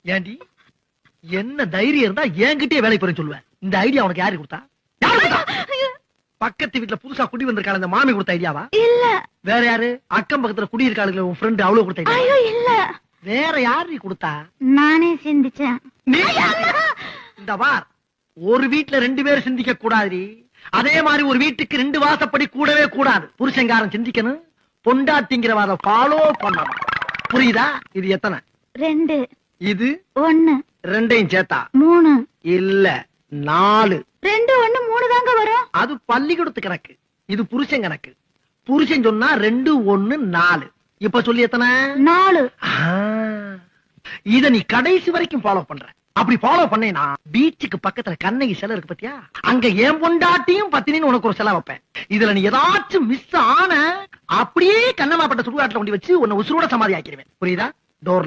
ஏண்டி என்ன தைரியம் இருந்தா என்கிட்டயே வேலை போறேன்னு சொல்லுவேன். இந்த ஐடியா உனக்கு யாரு கொடுத்தா? பக்கத்து வீட்டுல புதுசா குடி வந்திருக்காள் அந்த மாமி கொடுத்த ஐடியாவா? இல்ல. வேற யாரு? அக்கம் பக்கத்துல குடி இருக்காளுங்களே உன் ஃப்ரெண்ட், அவ்வளவு கொடுத்த ஐடியா? ஐயோ இல்ல. வேற யாரு கொடுத்தா? நானே சிந்திச்சேன். இந்த பார், ஒரு வீட்டுல 2 பேர் சிந்திக்க கூடாது. அதே மாதிரி ஒரு வீட்டுக்கு 2 வாசப்படி கூடவே கூடாது. புருஷங்காரன் சிந்திக்கணும், பொண்டாட்டிங்கிறவாத ஃபாலோ பண்ணணும். புரியுதா? இது எத்தனை? 2. இது 1. 2ஐயும் சேர்த்தா 3. இல்ல 4. 2 1 3 தாங்க வரும். அது பள்ளிக்கூடத்து கணக்கு, இது புருஷன் கணக்கு. புருஷன் சொன்னா 2 1 4. இப்ப சொல்லி எத்தனை? 4. இத நீ கடைசி வரைக்கும் ஃபாலோ பண்ற. அப்படி ஃபாலோ பண்ணேனா பீச்சுக்கு பக்கத்துல கண்ணகி சிலை இருக்கு பத்தியா, அங்க ஏன் பொண்டாட்டியும் பத்தினின்னு உனக்கு ஒரு சிலை வைப்பேன். இதுல நீ ஏதாச்சும் மிஸ் ஆன அப்படியே கண்ணமாப்பட்ட சுடுகாட்டுல கொண்டு வச்சு உன்னை உசுரோட சமாதி ஆக்கிடுவேன். புரியுதா? Door lock.